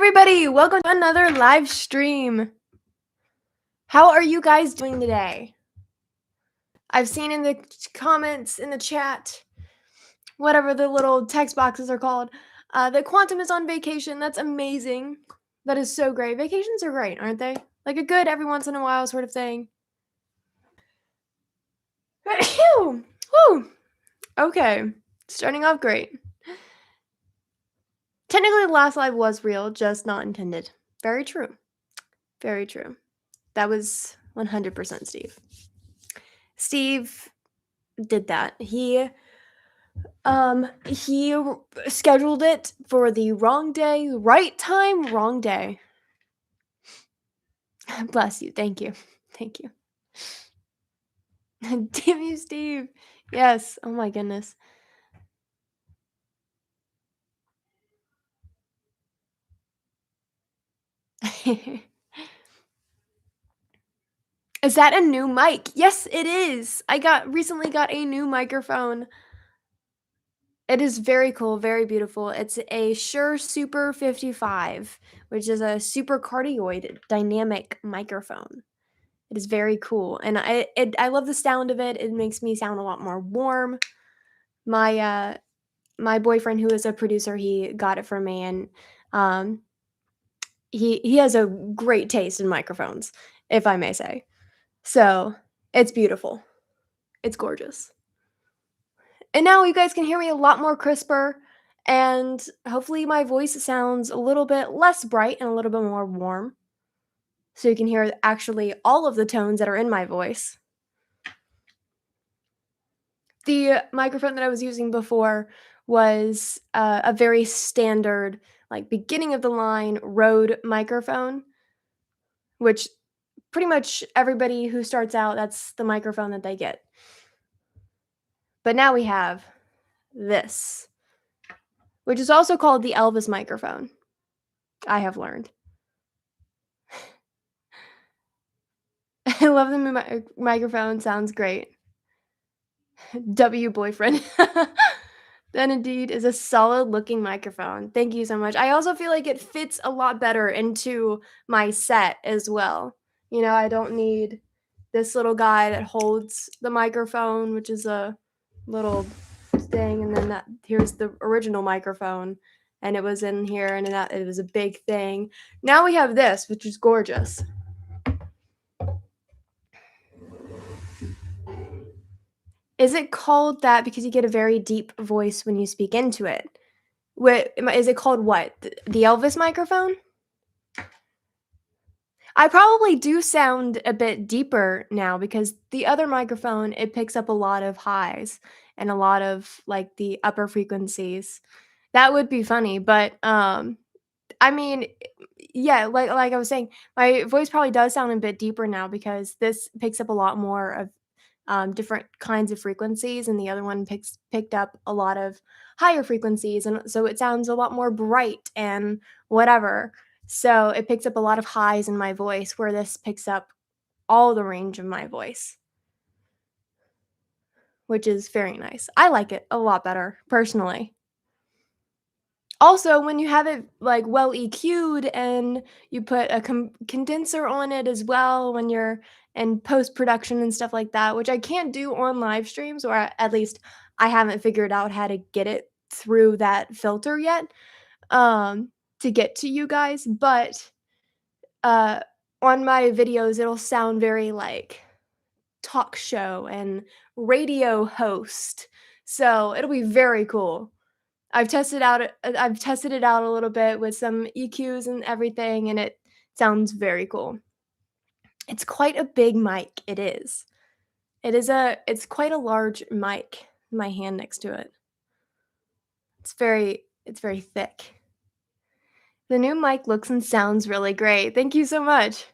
everybody, welcome to another live stream. How are you guys doing today? I've seen in the comments, in the chat, whatever the little text boxes are called, that Quantum is on vacation. That's amazing. That is so great. Vacations are great, aren't they? Like a good every once in a while sort of thing. Whew. Whew. Okay, starting off great. Technically, the last live was real, just not intended. Very true. Very true. That was 100% Steve. Steve did that. He scheduled it for the wrong day, right time, wrong day. Bless you. Thank you. Thank you. Damn you, Steve. Yes. Oh my goodness. Is that a new mic? Yes, it is. I recently got a new microphone. It is very cool, very beautiful. It's a Shure Super 55, which is a super cardioid dynamic microphone. It is very cool, and I love the sound of it. It makes me sound a lot more warm. My my boyfriend, who is a producer, he got it for me, and he has a great taste in microphones, if I may say. So it's beautiful. It's gorgeous. And now you guys can hear me a lot more crisper, and hopefully my voice sounds a little bit less bright and a little bit more warm. So you can hear actually all of the tones that are in my voice. The microphone that I was using before was a very standard, like beginning of the line Rode microphone, which pretty much everybody who starts out, that's the microphone that they get. But now we have this, which is also called the Elvis microphone, I have learned. I love the microphone, sounds great. W boyfriend. That indeed is a solid looking microphone. Thank you so much. I also feel like it fits a lot better into my set as well. You know, I don't need this little guy that holds the microphone, which is a little thing, and then here's the original microphone, and it was in here, and it was a big thing. Now we have this, which is gorgeous. Is it called that because you get a very deep voice when you speak into it? Is it called what? The Elvis microphone? I probably do sound a bit deeper now because the other microphone, it picks up a lot of highs and a lot of like the upper frequencies. That would be funny, but I mean, yeah, like I was saying, my voice probably does sound a bit deeper now because this picks up a lot more of different kinds of frequencies, and the other one picked up a lot of higher frequencies, and so it sounds a lot more bright and whatever. So it picks up a lot of highs in my voice, where this picks up all the range of my voice, which is very nice. I like it a lot better personally. Also, when you have it like well EQ'd and you put a condenser on it as well when you're in post production and stuff like that, which I can't do on live streams, or at least I haven't figured out how to get it through that filter yet, to get to you guys. But uh, on my videos, it'll sound very like talk show and radio host. So it'll be very cool. I've tested it out a little bit with some EQs and everything, and it sounds very cool. It's quite a big mic, it is. It's quite a large mic, my hand next to it. It's very thick. The new mic looks and sounds really great. Thank you so much.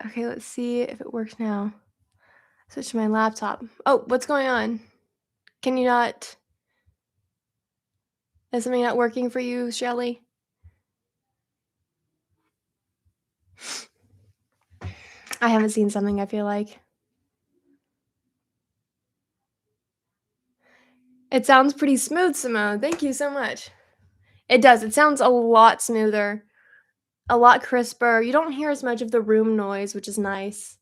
Okay, let's see if it works now. Switch to my laptop. Oh, what's going on? Can you not Is something not working for you, Shelly? I haven't seen something, I feel like. It sounds pretty smooth, Simone. Thank you so much. It does. It sounds a lot smoother, a lot crisper. You don't hear as much of the room noise, which is nice.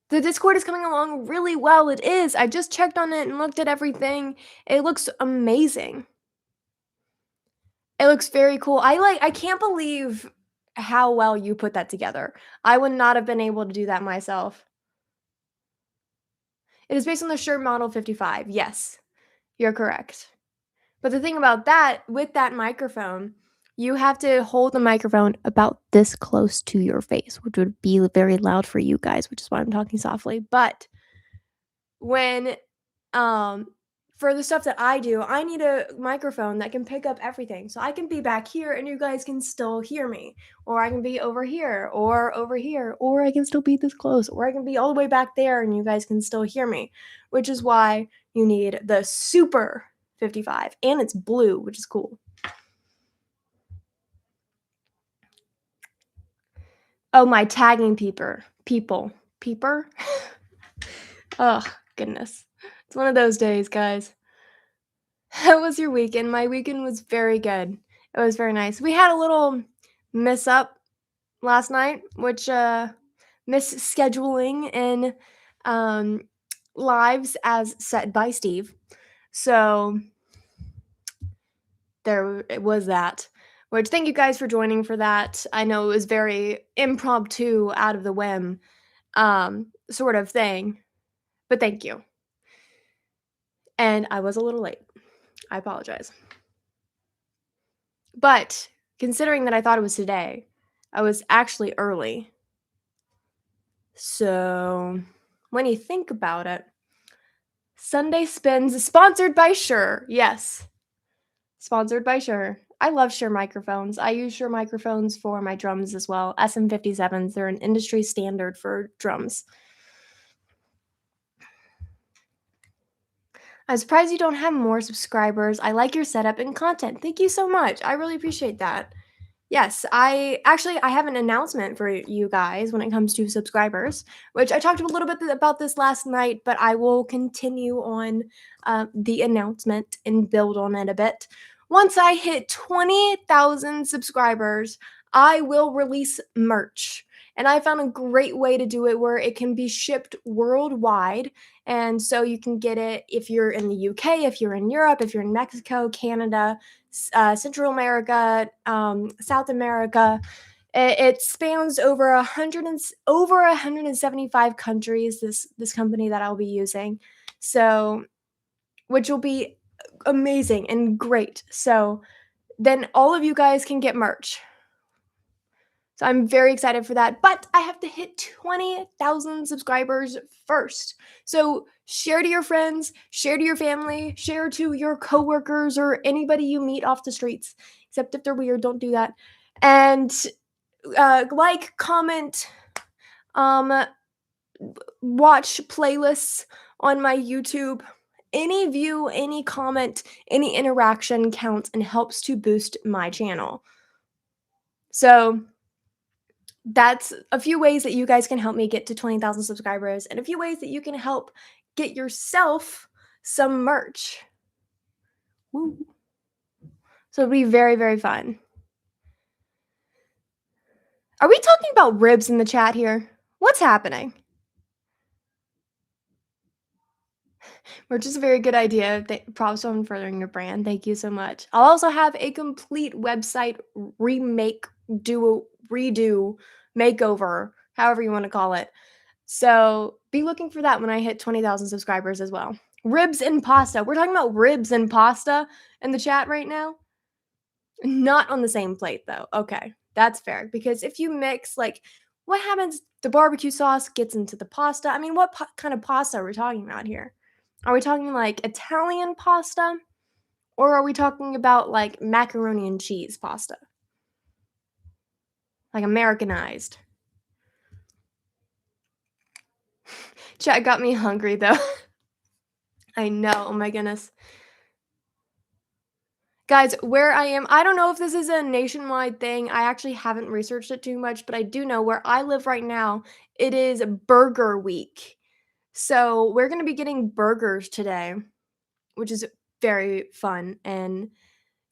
The Discord is coming along really well. It is. I just checked on it and looked at everything. It looks amazing. It looks very cool. I can't believe how well you put that together. I would not have been able to do that myself. It is based on the Shure Model 55. Yes, you're correct. But the thing about that, with that microphone, you have to hold the microphone about this close to your face, which would be very loud for you guys, which is why I'm talking softly. But when um for the stuff that I do, I need a microphone that can pick up everything. So I can be back here and you guys can still hear me. Or I can be over here, or I can still be this close, or I can be all the way back there and you guys can still hear me. Which is why you need the Super 55 and it's blue, which is cool. Oh, my tagging people. Peeper? Oh, goodness. It's one of those days, guys. How was your weekend? My weekend was very good. It was very nice. We had a little miss up last night, which miss scheduling in um lives as set by Steve. So there it was that. Which thank you guys for joining for that. I know it was very impromptu, out of the whim, sort of thing. But thank you. And I was a little late. I apologize. But considering that I thought it was today, I was actually early. So when you think about it, Sunday Spins is sponsored by Shure. Yes, sponsored by Shure. I love Shure microphones. I use Shure microphones for my drums as well. SM57s, they're an industry standard for drums. I'm surprised you don't have more subscribers. I like your setup and content. Thank you so much. I really appreciate that. Yes, I have an announcement for you guys when it comes to subscribers, which I talked a little bit about this last night, but I will continue on the announcement and build on it a bit. Once I hit 20,000 subscribers, I will release merch. And I found a great way to do it where it can be shipped worldwide. And so you can get it if you're in the UK, if you're in Europe, if you're in Mexico, Canada, Central America, South America. It spans over 175 countries. This company that I'll be using, so which will be amazing and great. So then all of you guys can get merch. So I'm very excited for that. But I have to hit 20,000 subscribers first. So share to your friends, share to your family, share to your coworkers or anybody you meet off the streets. Except if they're weird, don't do that. And like, comment, um, watch playlists on my YouTube. Any view, any comment, any interaction counts and helps to boost my channel. So that's a few ways that you guys can help me get to 20,000 subscribers and a few ways that you can help get yourself some merch. Woo. So it'll be very, very fun. Are we talking about ribs in the chat here? What's happening? Merch is a very good idea. Props on furthering your brand. Thank you so much. I'll also have a complete website remake, redo, makeover, however you want to call it. So be looking for that when I hit 20,000 subscribers as well. Ribs and pasta. We're talking about ribs and pasta in the chat right now. Not on the same plate though. Okay, that's fair. Because if you mix, like, what happens? The barbecue sauce gets into the pasta. I mean, what kind of pasta are we talking about here? Are we talking like Italian pasta? Or are we talking about like macaroni and cheese pasta? Like Americanized. Chat got me hungry though. I know. Oh my goodness. Guys, where I am, I don't know if this is a nationwide thing. I actually haven't researched it too much, but I do know where I live right now, it is Burger Week. So we're going to be getting burgers today. which is very fun and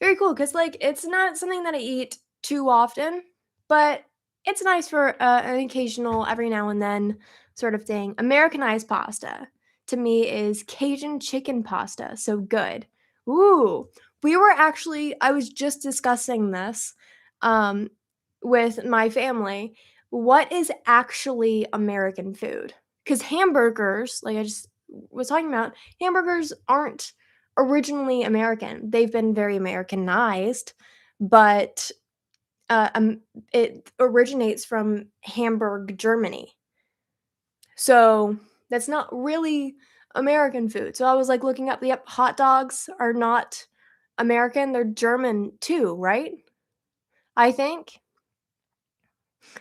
very cool because, like, it's not something that I eat too often, but it's nice for, an occasional every now and then sort of thing. Americanized pasta to me is Cajun chicken pasta, so good. Ooh, we were actually I was just discussing this, um, with my family. What is actually American food? Because hamburgers, like I just was talking about, hamburgers aren't originally American. They've been very Americanized, but, uh, um, it originates from Hamburg, Germany. So, that's not really American food. So I was, like, looking up, yep, hot dogs are not American, they're German too, right? I think?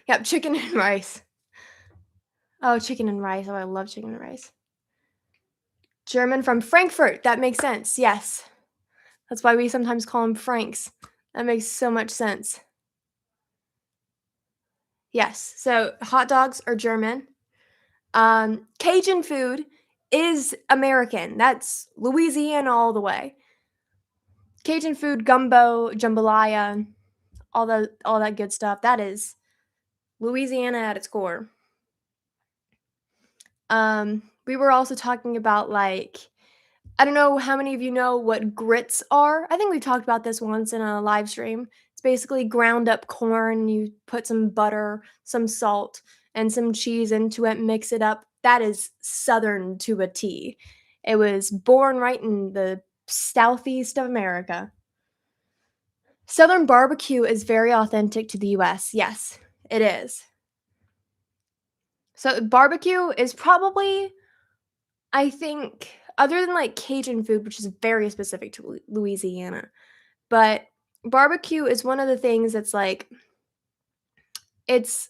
Yep, chicken and rice. Oh, chicken and rice. Oh, I love chicken and rice. German from Frankfurt, that makes sense, yes. That's why we sometimes call them Franks. That makes so much sense. Yes, so hot dogs are German. Cajun food is American. That's Louisiana all the way. Cajun food, gumbo, jambalaya, all that good stuff. That is Louisiana at its core. We were also talking about like I don't know how many of you know what grits are. I think we talked about this once in a live stream. It's basically ground up corn. You put some butter, some salt, and some cheese into it, mix it up. That is Southern to a T. It was born right in the southeast of America. Southern barbecue is very authentic to the US. Yes, it is. So, barbecue is probably I think other than, like, Cajun food, which is very specific to Louisiana, but barbecue is one of the things that's, like it's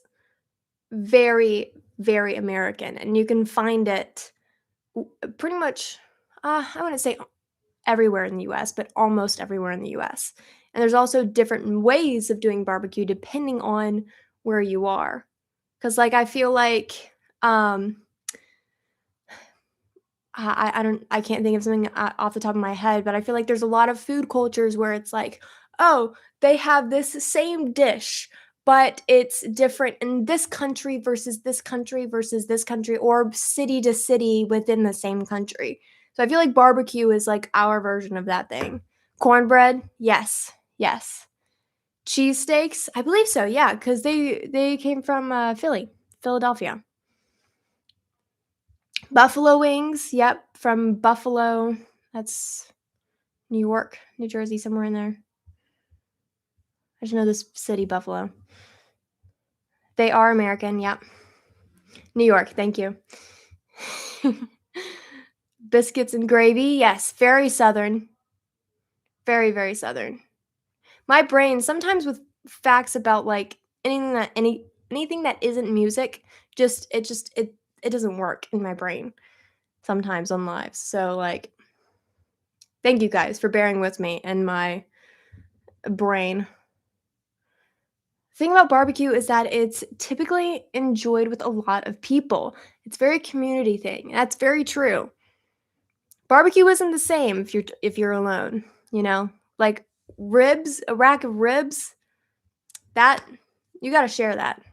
very, very American, and you can find it pretty much, I wouldn't say everywhere in the US, but almost everywhere in the US, and there's also different ways of doing barbecue depending on where you are, because like, I feel like, um I don't I can't think of something off the top of my head, but I feel like there's a lot of food cultures where it's like, "Oh, they have this same dish, but it's different in this country versus this country versus this country or city to city within the same country." So I feel like barbecue is like our version of that thing. Cornbread? Yes. Yes. Cheesesteaks? I believe so, yeah, because they came from, Philadelphia. Buffalo wings, yep, from Buffalo. That's New York, New Jersey, somewhere in there. I just know this city, Buffalo. They are American, yep. New York, thank you. Biscuits and gravy, yes, very Southern. Very, very Southern. My brain, sometimes with facts about, like, anything that isn't music, it doesn't work in my brain sometimes on lives. So, like, thank you guys for bearing with me and my brain. Thing about barbecue is that it's typically enjoyed with a lot of people. It's very community thing. That's very true. Barbecue isn't the same if you're alone, you know? Like ribs, a rack of ribs, that you got to share that.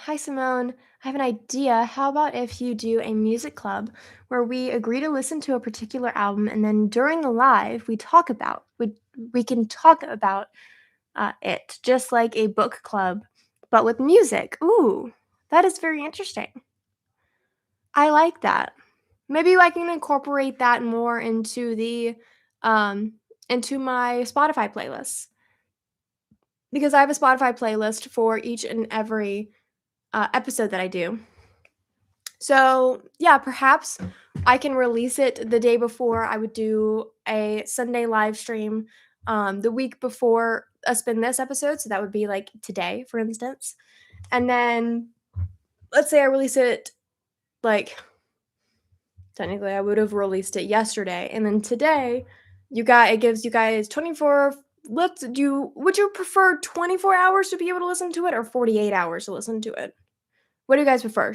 Hi Simone, I have an idea. How about if you do a music club where we agree to listen to a particular album and then during the live we can talk about it, just like a book club, but with music. Ooh, that is very interesting. I like that. Maybe I can incorporate that more um into my Spotify playlists because I have a Spotify playlist for each and every episode that I do. So yeah, perhaps I can release it the day before. I would do a Sunday live stream the week before us spin this episode. So that would be like today, for instance. And then let's say I release it like technically I would have released it yesterday. And then today it gives you guys 24 would you prefer 24 hours to be able to listen to it or 48 hours to listen to it? What do you guys prefer?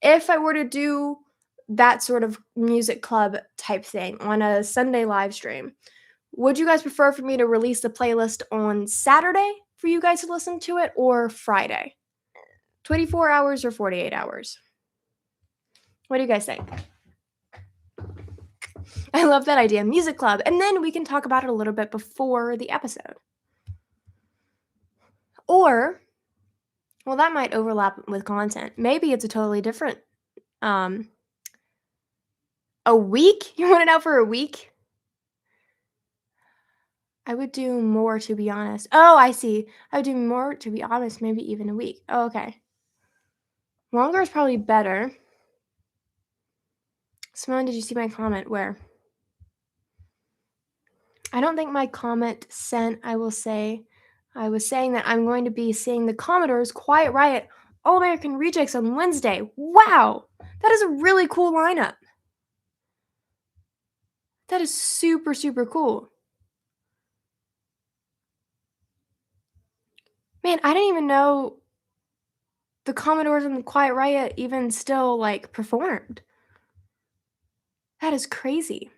If I were to do that sort of music club type thing on a Sunday live stream, would you guys prefer for me to release the playlist on Saturday for you guys to listen to it or Friday? 24 hours or 48 hours? What do you guys think? I love that idea, music club. And then we can talk about it a little bit before the episode. Or, well, that might overlap with content. Maybe it's a totally different. A week? You want it out for a week? I would do more, to be honest. Oh, I see. I would do more, to be honest, maybe even a week. Oh, okay. Longer is probably better. Simone, did you see my comment? Where? I don't think my comment sent, I will say. I was saying that I'm going to be seeing the Commodores, Quiet Riot, All American Rejects on Wednesday. Wow! That is a really cool lineup. That is super, super cool. Man, I didn't even know the Commodores and the Quiet Riot even still, like, performed. That is crazy.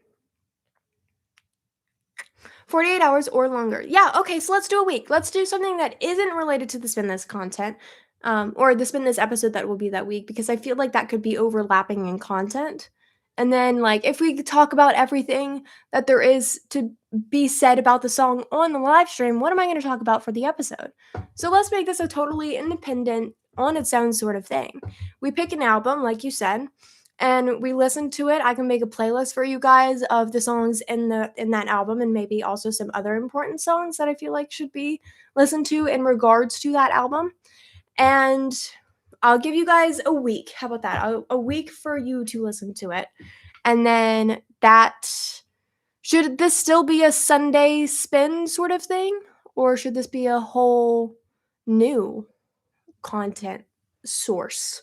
48 hours or longer. Yeah, okay, so let's do a week. Let's do something that isn't related to the Spin This content, or the Spin This episode that will be that week, because I feel like that could be overlapping in content. And then, like, if we could talk about everything that there is to be said about the song on the live stream, what am I going to talk about for the episode? So let's make this a totally independent, on its own sort of thing. We pick an album, like you said, and we listen to it. I can make a playlist for you guys of the songs in that album, and maybe also some other important songs that I feel like should be listened to in regards to that album. And I'll give you guys a week. How about that? A week for you to listen to it. And then should this still be a Sunday spin sort of thing? Or should this be a whole new content source?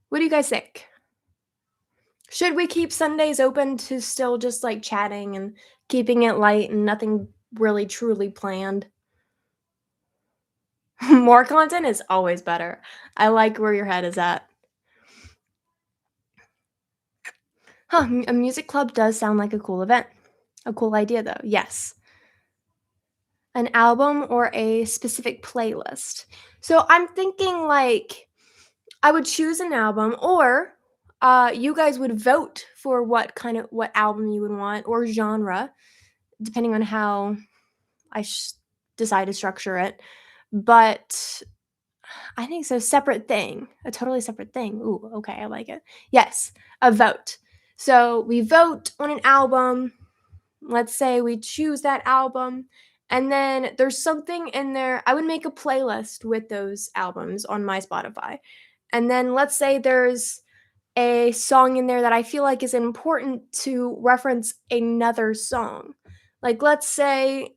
What do you guys think? Should we keep Sundays open to still just like chatting and keeping it light and nothing really truly planned? More content is always better. I like where your head is at. A music club does sound like a cool event. A cool idea, though. Yes. An album or a specific playlist. So I'm thinking like I would choose an album, or you guys would vote for what album you would want or genre, depending on how I decide to structure it. But I think so. Separate thing, a totally separate thing. Ooh, okay, I like it. Yes, a vote. So we vote on an album. Let's say we choose that album, and then there's something in there. I would make a playlist with those albums on my Spotify. And then let's say there's a song in there that I feel like is important to reference another song. Like let's say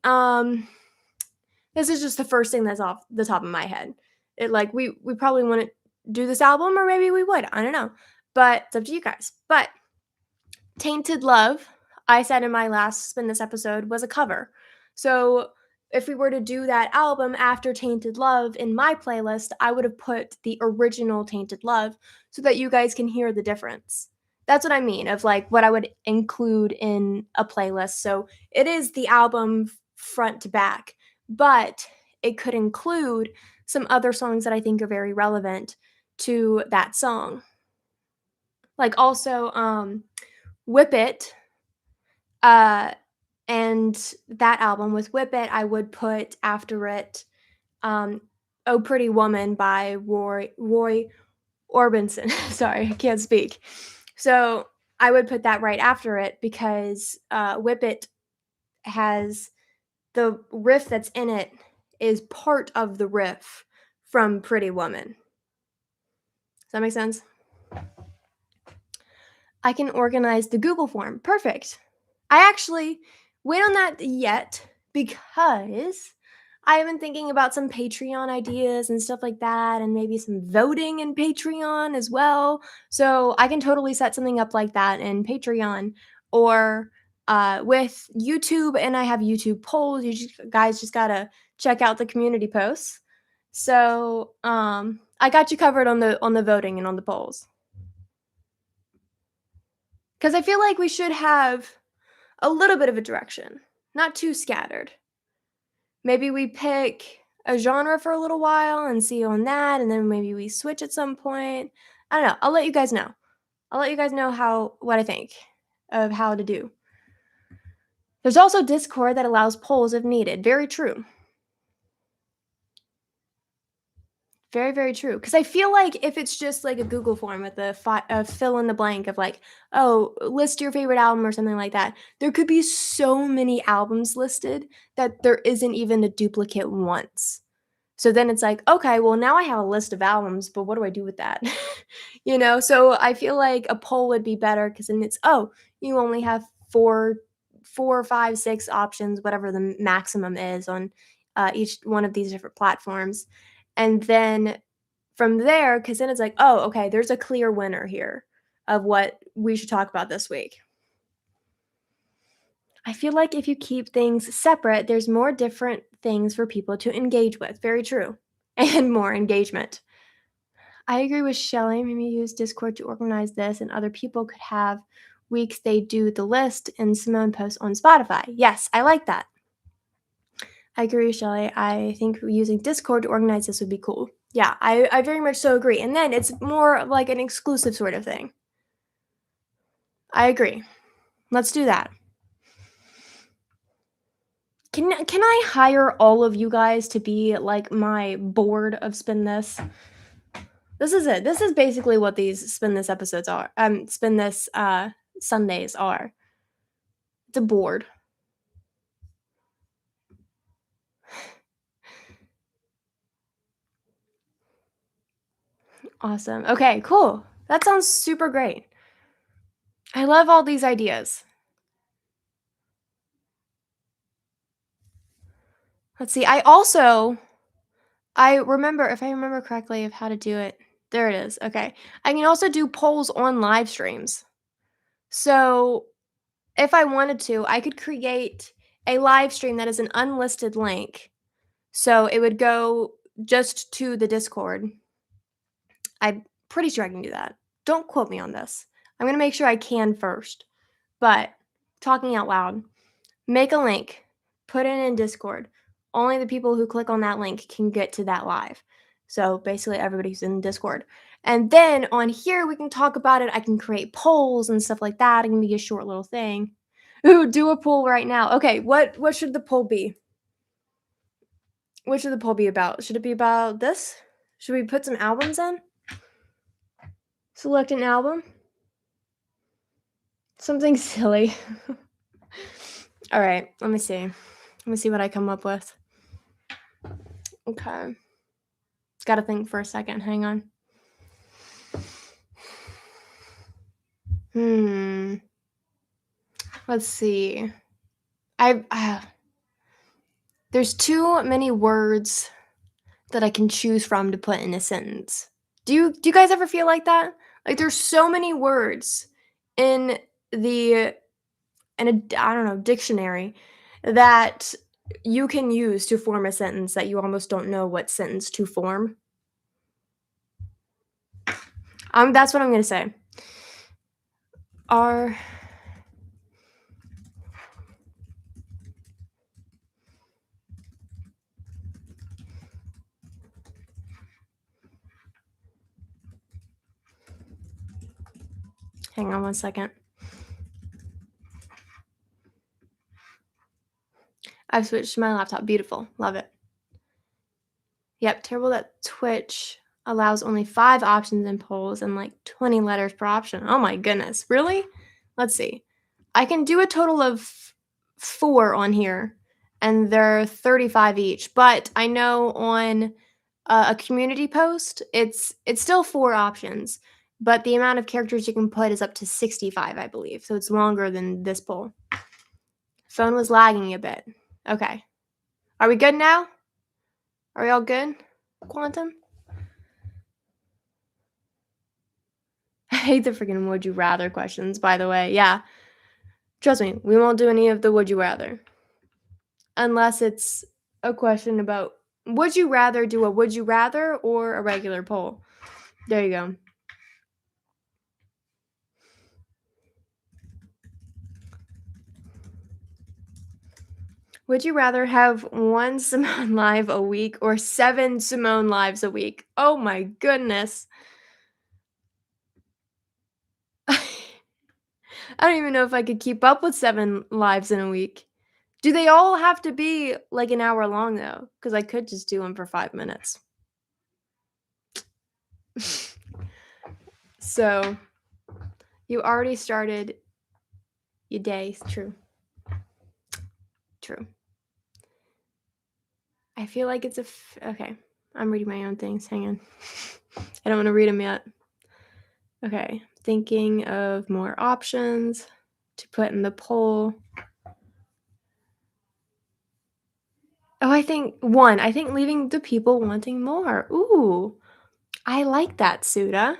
this is just the first thing that's off the top of my head. It like we probably wouldn't do this album, or maybe we would. I don't know. But it's up to you guys. But Tainted Love, I said in my last Spin This episode, was a cover. So if we were to do that album after Tainted Love in my playlist, I would have put the original Tainted Love so that you guys can hear the difference. That's what I mean of like what I would include in a playlist. So it is the album front to back, but it could include some other songs that I think are very relevant to that song. Like also Whip It, and that album with Whip It, I would put after it, Oh Pretty Woman by Roy Orbison. Sorry, I can't speak. So I would put that right after it because Whip It has the riff that's in it is part of the riff from Pretty Woman. Does that make sense? I can organize the Google form. Perfect. I actually wait on that yet because I have been thinking about some Patreon ideas and stuff like that, and maybe some voting in Patreon as well. So I can totally set something up like that in Patreon or with YouTube, and I have YouTube polls. Guys just gotta check out the community posts. So I got you covered on the voting and on the polls. Because I feel like we should have a little bit of a direction, not too scattered. Maybe we pick a genre for a little while and see on that, and then maybe we switch at some point. I don't know. I'll let you guys know. I'll let you guys know what I think of how to do. There's also Discord that allows polls if needed. Very true. Very, very true. Because I feel like if it's just like a Google form with a fill in the blank of like, oh, list your favorite album or something like that, there could be so many albums listed that there isn't even a duplicate once. So then it's like, okay, well, now I have a list of albums, but what do I do with that? So I feel like a poll would be better because then it's, oh, you only have four, five, six options, whatever the maximum is on each one of these different platforms. And then from there, because then it's like, oh, okay, there's a clear winner here of what we should talk about this week. I feel like if you keep things separate, there's more different things for people to engage with. Very true. And more engagement. I agree with Shelly. Maybe use Discord to organize this, and other people could have weeks they do the list and Simone posts on Spotify. Yes, I like that. I agree with Shelly. I think using Discord to organize this would be cool. Yeah, I very much so agree. And then it's more like an exclusive sort of thing. I agree. Let's do that. Can I hire all of you guys to be like my board of Spin This? This is it. This is basically what these Spin This episodes are. Spin This Sundays are. It's a board. Awesome. Okay, cool. That sounds super great. I love all these ideas. Let's see. I remember, if I remember correctly, of how to do it. There it is. Okay. I can also do polls on live streams. So if I wanted to, I could create a live stream that is an unlisted link. So it would go just to the Discord. I'm pretty sure I can do that. Don't quote me on this. I'm going to make sure I can first. But talking out loud, make a link, put it in Discord. Only the people who click on that link can get to that live. So basically everybody's in Discord. And then on here, we can talk about it. I can create polls and stuff like that. It can be a short little thing. Ooh, do a poll right now. Okay, what should the poll be? What should the poll be about? Should it be about this? Should we put some albums in? Select an album? Something silly. All right, let me see. Let me see what I come up with. Okay. Gotta think for a second. Hang on. Let's see. There's too many words that I can choose from to put in a sentence. Do you guys ever feel like that? Like there's so many words in I don't know, dictionary that you can use to form a sentence that you almost don't know what sentence to form. That's what I'm going to say. Hang on one second. I've switched to my laptop. Beautiful. Love it. Yep, terrible that Twitch allows only 5 options in polls and like 20 letters per option. Oh my goodness. Really? Let's see. I can do a total of 4 on here, and they're 35 each. But I know on a community post, it's still 4 options, but the amount of characters you can put is up to 65, I believe. So it's longer than this poll. Phone was lagging a bit. Okay. Are we good now? Are we all good? Quantum? I hate the freaking would you rather questions, by the way. Yeah. Trust me, we won't do any of the would you rather. Unless it's a question about Would you rather do a would you rather or a regular poll? There you go. Would you rather have 1 Simone live a week or 7 Simone lives a week? Oh my goodness. I don't even know if I could keep up with 7 lives in a week. Do they all have to be, like, an hour long, though? Because I could just do them for 5 minutes. So, you already started your day. True. True. I feel like it's okay. I'm reading my own things. Hang on. I don't wanna read them yet. Okay. Thinking of more options to put in the poll. Oh, I think 1. I think leaving the people wanting more. Ooh, I like that, Suda.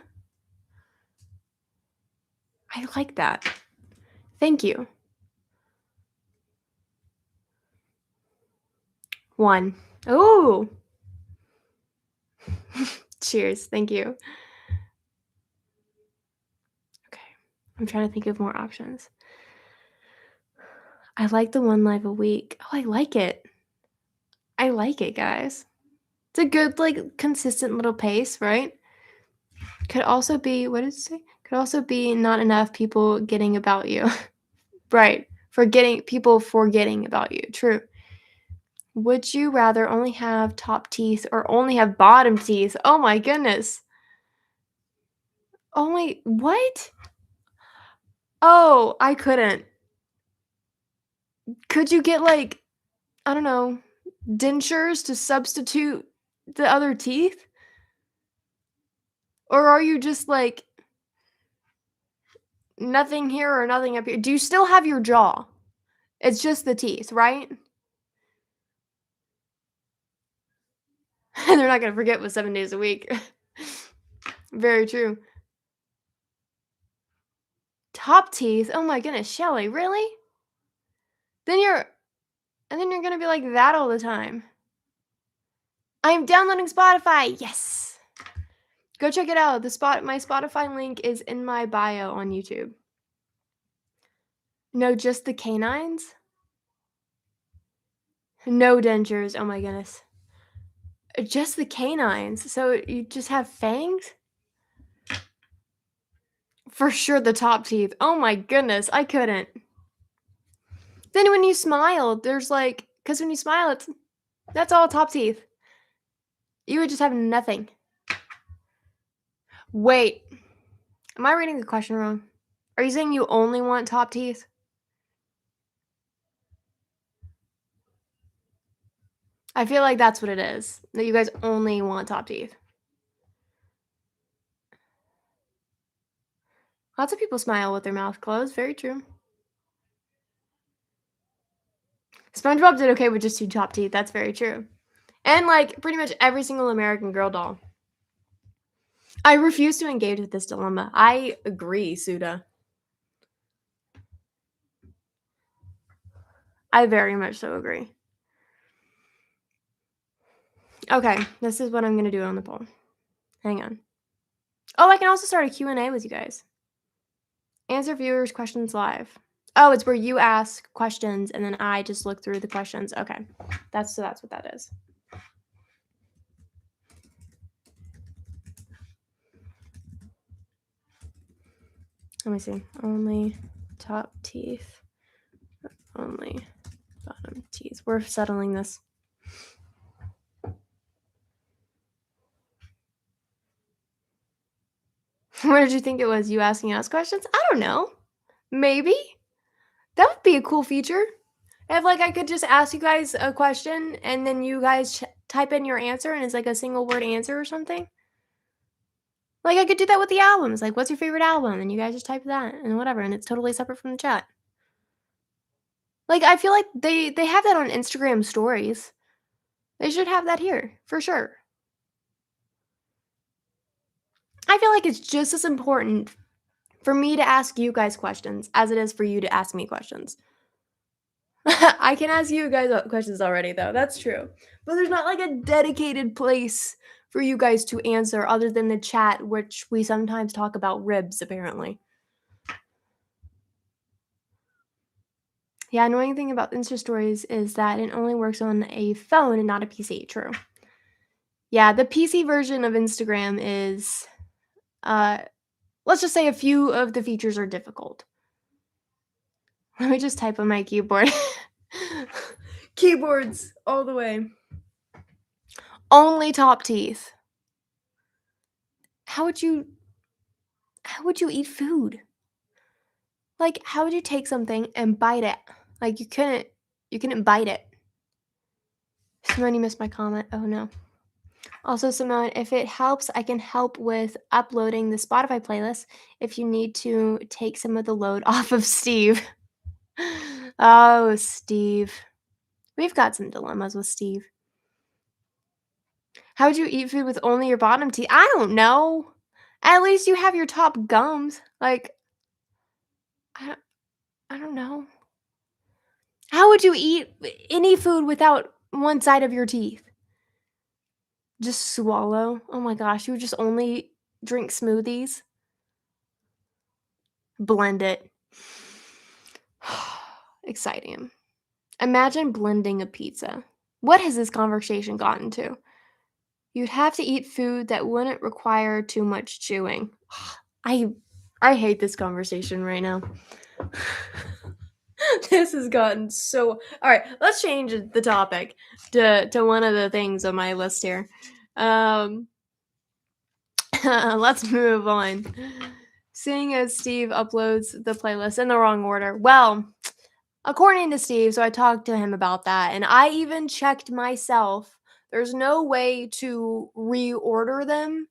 I like that. Thank you. 1. Ooh. Cheers. Thank you. Okay. I'm trying to think of more options. I like the 1 live a week. Oh, I like it. I like it, guys. It's a good, like, consistent little pace, right? Could also be what did it say? Could also be not enough people getting about you. Right. Forgetting about you. True. Would you rather only have top teeth or only have bottom teeth? Oh my goodness. Only what? Oh, I couldn't. Could you get, like, I don't know, dentures to substitute the other teeth? Or are you just like nothing here or nothing up here? Do you still have your jaw? It's just the teeth, right? They're not gonna forget with 7 days a week. Very true. Top teeth? Oh my goodness, Shelly, really? Then you're then you're gonna be like that all the time. I'm downloading Spotify. Yes. Go check it out. My Spotify link is in my bio on YouTube. No, just the canines? No dentures. Oh my goodness. Just the canines. So you just have fangs? For sure the top teeth. Oh my goodness, I couldn't. Then when you smile, there's like, because when you smile, that's all top teeth. You would just have nothing. Wait, am I reading the question wrong? Are you saying you only want top teeth? I feel like that's what it is. That you guys only want top teeth. Lots of people smile with their mouth closed. Very true. SpongeBob did okay with just 2 top teeth. That's very true. And like pretty much every single American Girl doll. I refuse to engage with this dilemma. I agree, Suda. I very much so agree. Okay, this is what I'm gonna do on the poll. Hang on. Oh, I can also start a Q&A with you guys. Answer viewers' questions live. Oh, it's where you ask questions and then I just look through the questions. Okay, that's what that is. Let me see. Only top teeth. Only bottom teeth. We're settling this. What did you think it was? You asking us questions? I don't know. Maybe. That would be a cool feature. If like I could just ask you guys a question and then you guys type in your answer and it's like a single word answer or something. Like I could do that with the albums. Like, what's your favorite album? And you guys just type that and whatever, and it's totally separate from the chat. Like I feel like they have that on Instagram stories. They should have that here for sure. I feel like it's just as important for me to ask you guys questions as it is for you to ask me questions. I can ask you guys questions already, though. That's true. But there's not like a dedicated place for you guys to answer other than the chat, which we sometimes talk about ribs, apparently. Yeah, annoying thing about Insta Stories is that it only works on a phone and not a PC. True. Yeah, the PC version of Instagram is, let's just say a few of the features are difficult. Let me just type on my keyboard. Keyboards all the way. Only top teeth. How would you eat food? Like, how would you take something and bite it? Like, you couldn't bite it. Simone, you missed my comment. Oh no. Also, Simone, if it helps, I can help with uploading the Spotify playlist if you need to take some of the load off of Steve. Oh, Steve. We've got some dilemmas with Steve. How would you eat food with only your bottom teeth? I don't know. At least you have your top gums. Like, I, I don't know. How would you eat any food without one side of your teeth? Just swallow? Oh my gosh, you would just only drink smoothies? Blend it. Exciting. Imagine blending a pizza. What has this conversation gotten to? You'd have to eat food that wouldn't require too much chewing. I hate this conversation right now. This has gotten so. All right, let's change the topic to one of the things on my list here. Let's move on. Seeing as Steve uploads the playlist in the wrong order. Well, according to Steve, so I talked to him about that, and I even checked myself. There's no way to reorder them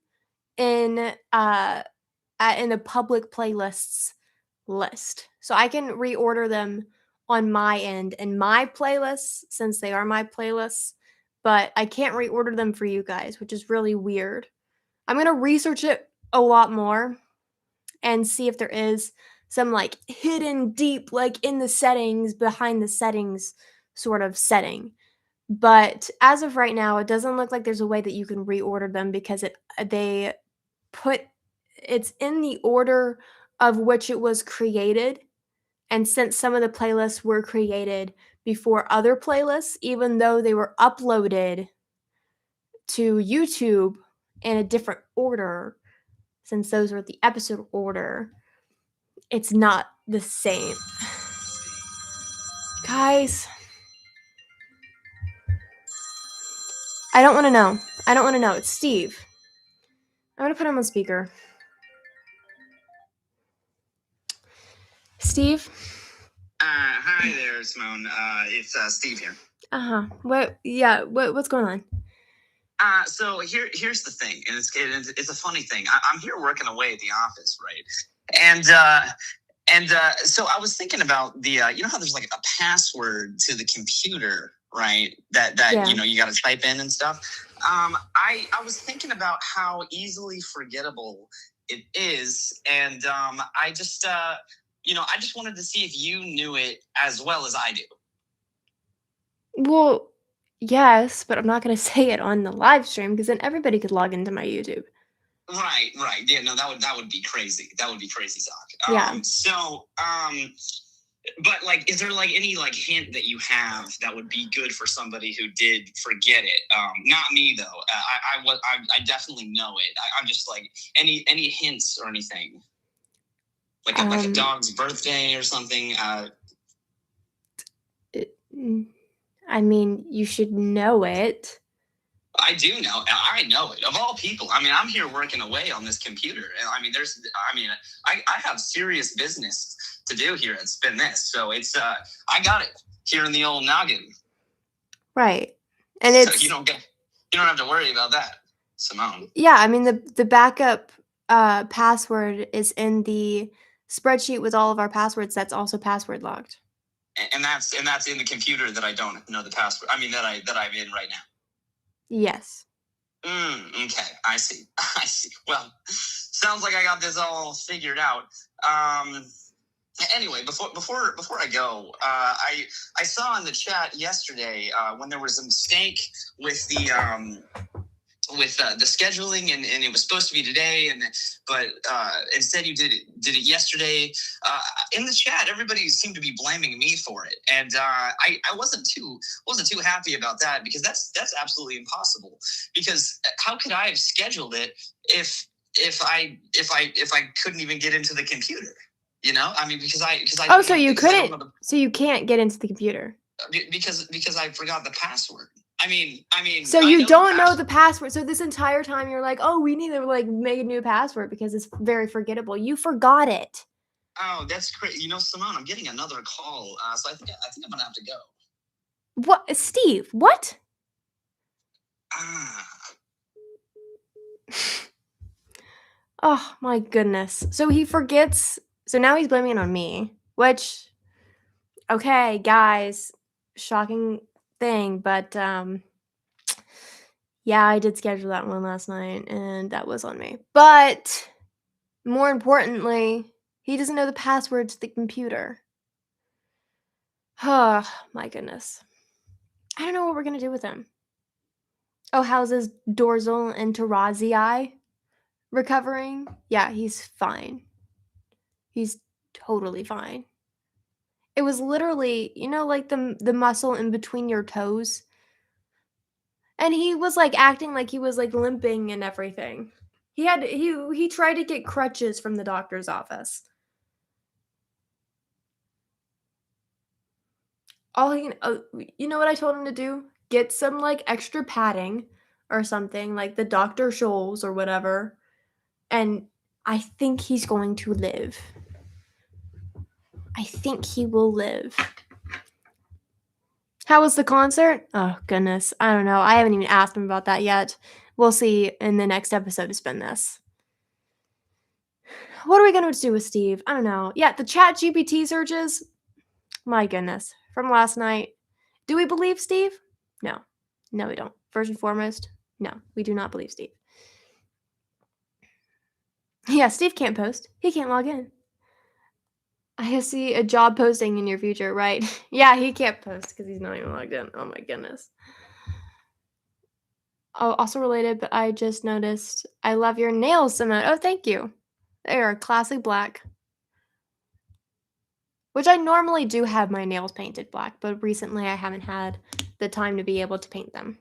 in in the public playlists list. So I can reorder them on my end in my playlists since they are my playlists, but I can't reorder them for you guys, which is really weird. I'm going to research it a lot more and see if there is some like hidden deep like in the settings behind the settings sort of setting. But as of right now, it doesn't look like there's a way that you can reorder them because they put it's in the order of which it was created. And since some of the playlists were created before other playlists, even though they were uploaded to YouTube in a different order, since those were the episode order, it's not the same. Guys, I don't want to know. I don't want to know. It's Steve. I'm going to put him on speaker. Steve? Hi there, Simone. It's Steve here. What's going on? So here's the thing, and it's a funny thing. I'm here working away at the office, right? And so I was thinking about the you know how there's like a password to the computer, right? That Yeah. you got to type in and stuff. I was thinking about how easily forgettable it is, and I just I just wanted to see if you knew it as well as I do. Well, yes, but I'm not going to say it on the live stream because then everybody could log into my YouTube. Right. Yeah, no, that would be crazy. That would be crazy talk. Yeah. But like, is there like any like hint that you have that would be good for somebody who did forget it? Not me though. I definitely know it. I'm just like any hints or anything. Like a dog's birthday or something. I mean, you should know it. I do know. I know it. Of all people. I mean, I'm here working away on this computer. I mean, I have serious business to do here at Spin This. So it's, I got it here in the old noggin. Right. And it's, so you don't have to worry about that, Simone. Yeah. I mean, the backup password is in the spreadsheet with all of our passwords. That's also password locked. And that's in the computer that I don't know the password. I mean, that I'm in right now. Yes. Okay, I see. Well, sounds like I got this all figured out. Anyway, before I go, I saw in the chat yesterday when there was a mistake with the scheduling, and it was supposed to be today, but instead you did it yesterday. In the chat, everybody seemed to be blaming me for it, and I wasn't too happy about that, because that's absolutely impossible. Because how could I have scheduled it if I couldn't even get into the computer? You know, I mean, because I Oh, so you couldn't. So you can't get into the computer because I forgot the password. I mean. So you don't know the password. So this entire time you're like, oh, we need to like make a new password because it's very forgettable. You forgot it. Oh, that's great. You know, Simone, I'm getting another call, so I think I'm gonna have to go. What, Steve? What? Oh my goodness. So he forgets. So now he's blaming it on me, which, okay, guys, shocking thing, but yeah, I did schedule that one last night, and that was on me. But more importantly, he doesn't know the password to the computer. Oh my goodness. I don't know what we're gonna do with him. Oh, how's his dorsal interosii recovering? Yeah, he's fine. He's totally fine. It was literally, you know, like the muscle in between your toes. And he was like acting like he was like limping and everything. He tried to get crutches from the doctor's office. You know what I told him to do? Get some like extra padding or something, like the Dr. Scholl's or whatever. And I think he's going to live. I think he will live. How was the concert? Oh, goodness. I don't know. I haven't even asked him about that yet. We'll see in the next episode to spin this. What are we going to do with Steve? I don't know. Yeah, the chat GPT searches. My goodness. From last night. Do we believe Steve? No. No, we don't. First and foremost, no. We do not believe Steve. Yeah, Steve can't post. He can't log in. I see a job posting in your future, right? Yeah, he can't post because he's not even logged in. Oh my goodness. Oh, also related, but I just noticed. I love your nails, Simone. Oh, thank you. They are classic black. Which I normally do have my nails painted black, but recently I haven't had the time to be able to paint them.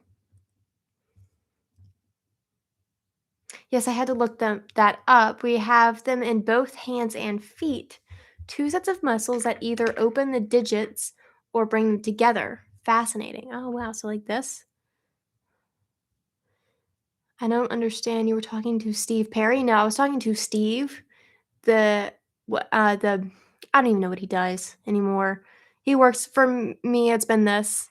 Yes, I had to look that up. We have them in both hands and feet. 2 sets of muscles that either open the digits or bring them together. Fascinating. Oh, wow. So like this? I don't understand. You were talking to Steve Perry? No, I was talking to Steve. I don't even know what he does anymore. He works for me. It's been this.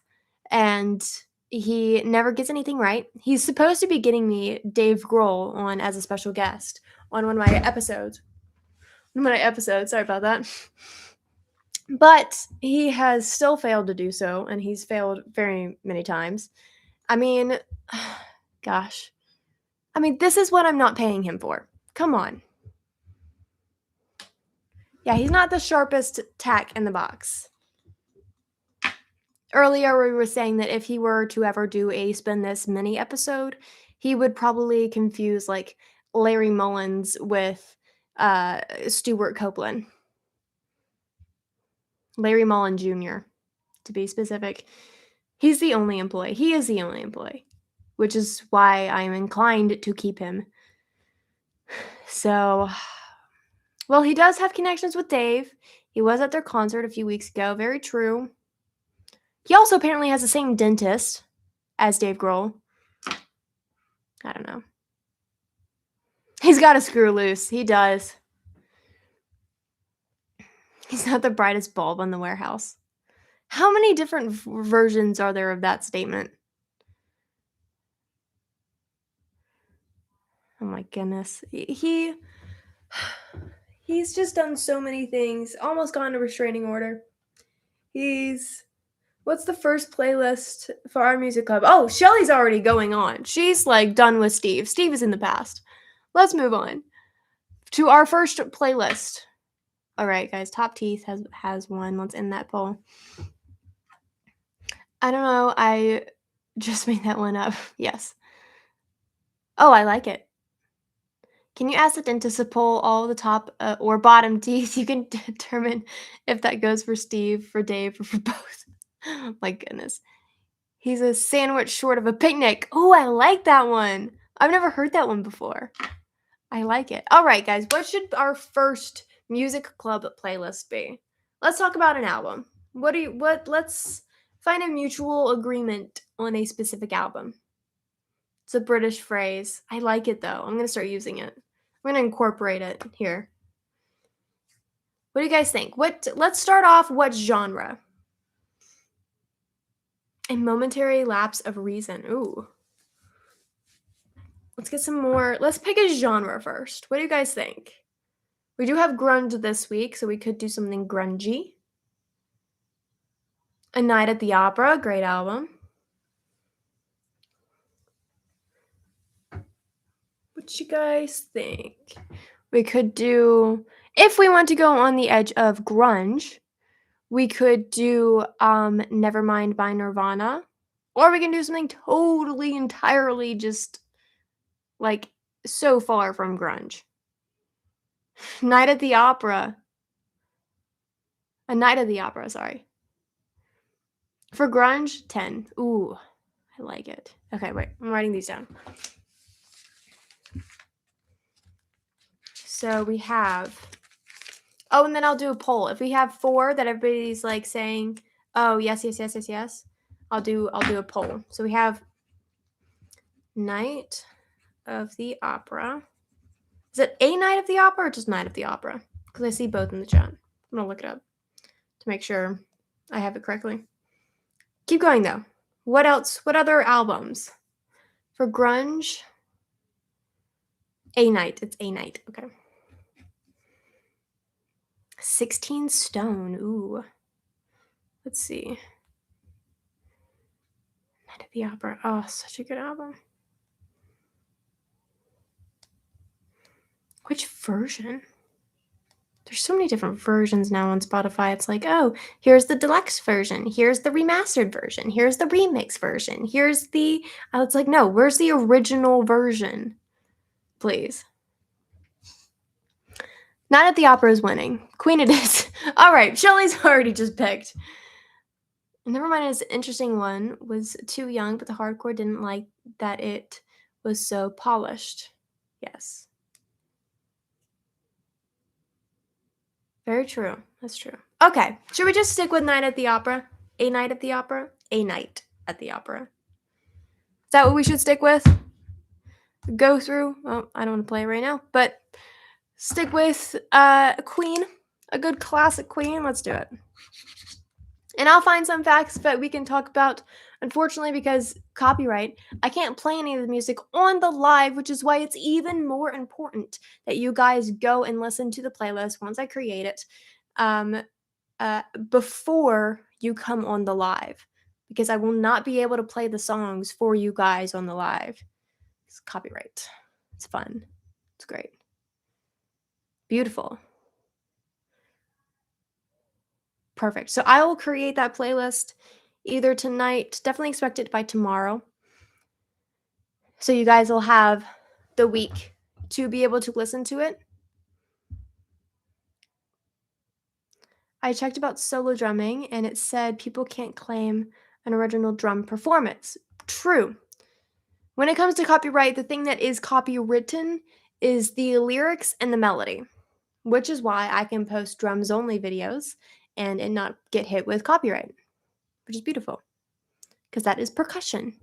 And he never gets anything right. He's supposed to be getting me Dave Grohl on as a special guest on one of my episodes. Sorry about that. But he has still failed to do so, and he's failed very many times. I mean, gosh. I mean, this is what I'm not paying him for. Come on. Yeah, he's not the sharpest tack in the box. Earlier, we were saying that if he were to ever do a Spin This mini episode, he would probably confuse, like, Larry Mullins with Stuart Copeland. Larry Mullen Jr., to be specific. He's the only employee. He is the only employee, which is why I'm inclined to keep him. So, well, he does have connections with Dave. He was at their concert a few weeks ago. Very true. He also apparently has the same dentist as Dave Grohl. I don't know. He's got a screw loose. He does. He's not the brightest bulb in the warehouse. How many different versions are there of that statement? Oh my goodness. He's just done so many things. Almost gone to restraining order. What's the first playlist for our music club? Oh, Shelly's already going on. She's like done with Steve. Steve is in the past. Let's move on to our first playlist. All right, guys. Top Teeth has one. Let's end that poll. I don't know. I just made that one up. Yes. Oh, I like it. Can you ask the dentist to pull all the top or bottom teeth? You can determine if that goes for Steve, for Dave, or for both. My goodness. He's a sandwich short of a picnic. Oh, I like that one. I've never heard that one before. I like it. All right, guys. What should our first music club playlist be? Let's talk about an album. Let's find a mutual agreement on a specific album. It's a British phrase. I like it though. I'm going to start using it. I'm going to incorporate it here. What do you guys think? Let's start off what genre? A momentary lapse of reason. Ooh. Let's get some more. Let's pick a genre first. What do you guys think? We do have grunge this week, so we could do something grungy. A Night at the Opera, great album. What you guys think? We could do, if we want to go on the edge of grunge, we could do Nevermind by Nirvana. Or we can do something totally, entirely just, like, so far from grunge. Night at the Opera. A Night at the Opera, sorry. For grunge, 10. Ooh, I like it. Okay, wait, I'm writing these down. So we have, oh, and then I'll do a poll. If we have 4 that everybody's like saying, oh, yes, yes, yes, yes, yes, I'll do a poll. So we have Night of the Opera. Is it a Night of the Opera or just Night of the Opera? Because I see both in the chat. I'm going to look it up to make sure I have it correctly. Keep going, though. What else? What other albums? For grunge, A Night. It's A Night. Okay. 16 Stone. Ooh. Let's see. Night at the Opera. Oh, such a good album. Which version? There's so many different versions now on Spotify. It's like, oh, here's the deluxe version. Here's the remastered version. Here's the remix version. Here's the... it's like, no, where's the original version? Please. Night at the Opera is winning. Queen it is. All right, Shelly's already just picked. Nevermind is an interesting one. Was too young, but the hardcore didn't like that it was so polished. Yes. Very true. That's true. Okay. Should we just stick with Night at the Opera? A Night at the Opera? A Night at the Opera. Is that what we should stick with? Go through? Well, I don't want to play it right now, but stick with Queen. A good classic Queen. Let's do it. And I'll find some facts that we can talk about. Unfortunately, because copyright, I can't play any of the music on the live, which is why it's even more important that you guys go and listen to the playlist once I create it before you come on the live, because I will not be able to play the songs for you guys on the live. It's copyright. It's fun. It's great. Beautiful. Perfect. So I will create that playlist either tonight, definitely expect it by tomorrow. So you guys will have the week to be able to listen to it. I checked about solo drumming and it said people can't claim an original drum performance. True. When it comes to copyright, the thing that is copywritten is the lyrics and the melody, which is why I can post drums only videos and not get hit with copyright, which is beautiful because that is percussion.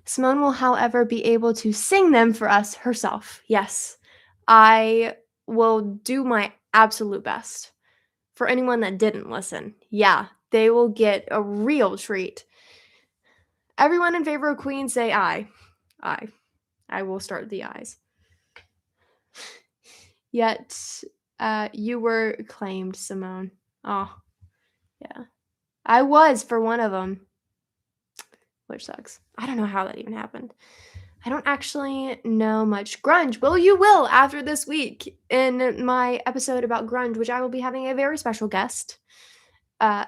Simone will, however, be able to sing them for us herself. Yes, I will do my absolute best. For anyone that didn't listen, yeah, they will get a real treat. Everyone in favor of Queen say aye. Aye. I will start the ayes. Yet, you were claimed, Simone. Oh, yeah. I was for one of them, which sucks. I don't know how that even happened. I don't actually know much grunge. Well, you will after this week in my episode about grunge, which I will be having a very special guest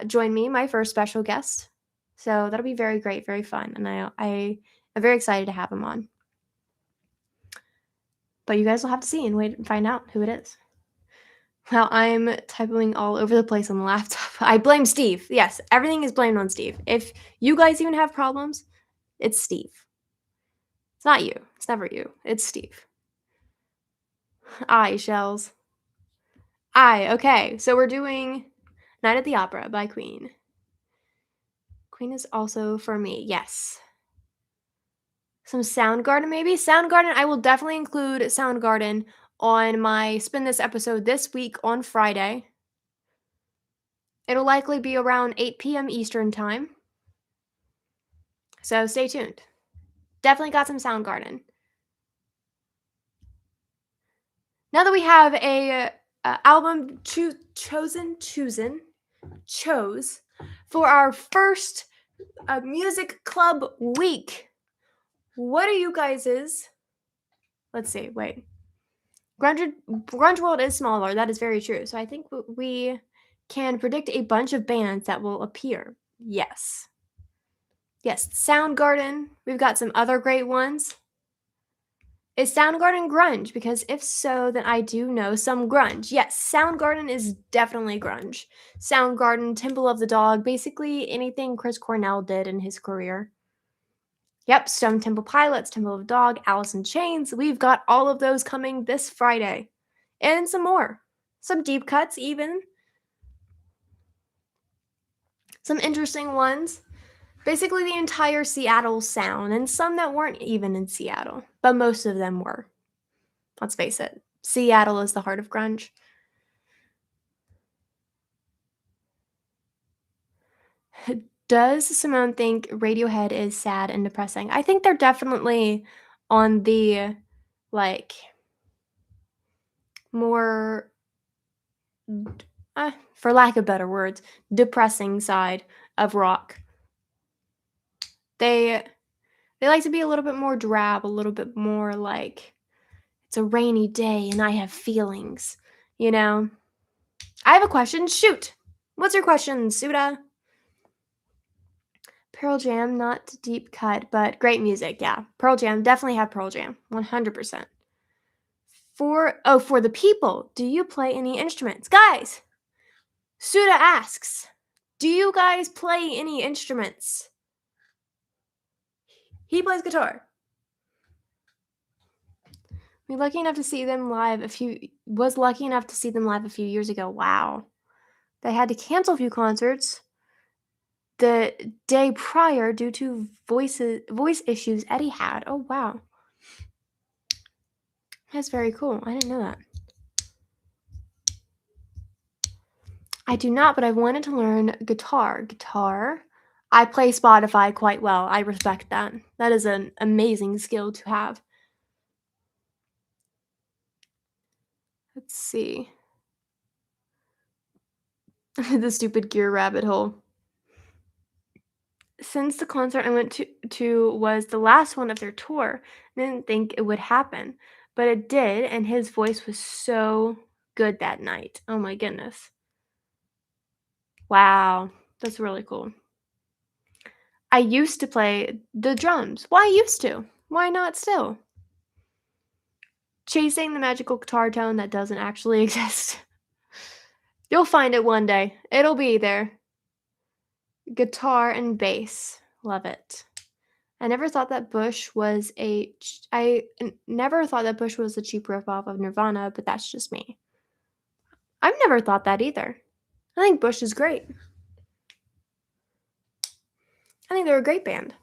join me, my first special guest. So that'll be very great, very fun, and I am very excited to have him on. But you guys will have to see and wait and find out who it is. Well, I'm typing all over the place on the laptop. I blame Steve. Yes, everything is blamed on Steve. If you guys even have problems, it's Steve. It's not you. It's never you. It's Steve. I shells. Okay. So we're doing Night at the Opera by Queen. Queen is also for me. Yes. Some Soundgarden, maybe? Soundgarden, I will definitely include Soundgarden on my Spin This episode this week on Friday. It'll likely be around 8 p.m. Eastern Time. So stay tuned. Definitely got some Soundgarden. Now that we have a album chose for our first music club week, what are you guys's? Let's see. Wait. Grunge World is smaller. That is very true. So I think we can predict a bunch of bands that will appear. Yes. Yes, Soundgarden. We've got some other great ones. Is Soundgarden grunge? Because if so, then I do know some grunge. Yes, Soundgarden is definitely grunge. Soundgarden, Temple of the Dog, basically anything Chris Cornell did in his career. Yep, Stone Temple Pilots, Temple of the Dog, Alice in Chains. We've got all of those coming this Friday. And some more. Some deep cuts, even. Some interesting ones. Basically the entire Seattle sound, and some that weren't even in Seattle, but most of them were. Let's face it, Seattle is the heart of grunge. Does Simone think Radiohead is sad and depressing? I think they're definitely on the, like, more, for lack of better words, depressing side of rock. They like to be a little bit more drab, a little bit more like, it's a rainy day and I have feelings, you know? I have a question. Shoot! What's your question, Suda? Pearl Jam, not deep cut, but great music, yeah. Pearl Jam, definitely have Pearl Jam, 100%. For the people, do you play any instruments? Guys, Suda asks, do you guys play any instruments? He plays guitar. Was lucky enough to see them live a few years ago. Wow. They had to cancel a few concerts the day prior due to voice issues Eddie had. Oh, wow. That's very cool. I didn't know that. I do not, but I wanted to learn guitar. I play Spotify quite well. I respect that. That is an amazing skill to have. Let's see. The stupid gear rabbit hole. Since the concert I went to was the last one of their tour, I didn't think it would happen, but it did, and his voice was so good that night. Oh my goodness. Wow, that's really cool. I used to play the drums. Why used to? Why not still? Chasing the magical guitar tone that doesn't actually exist. You'll find it one day. It'll be there. Guitar and bass. Love it. I never thought that Bush was a cheap ripoff of Nirvana, but that's just me. I've never thought that either. I think Bush is great. I think they're a great band.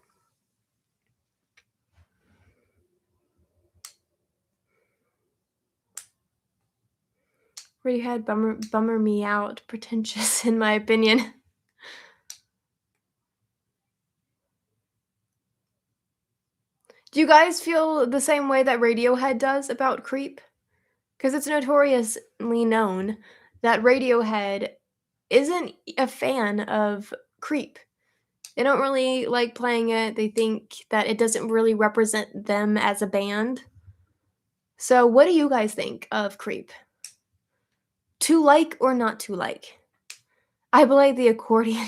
Radiohead, bummer me out, pretentious in my opinion. Do you guys feel the same way that Radiohead does about Creep? Because it's notoriously known that Radiohead isn't a fan of Creep. They don't really like playing it. They think that it doesn't really represent them as a band. So, what do you guys think of Creep? To like or not to like? I play the accordion.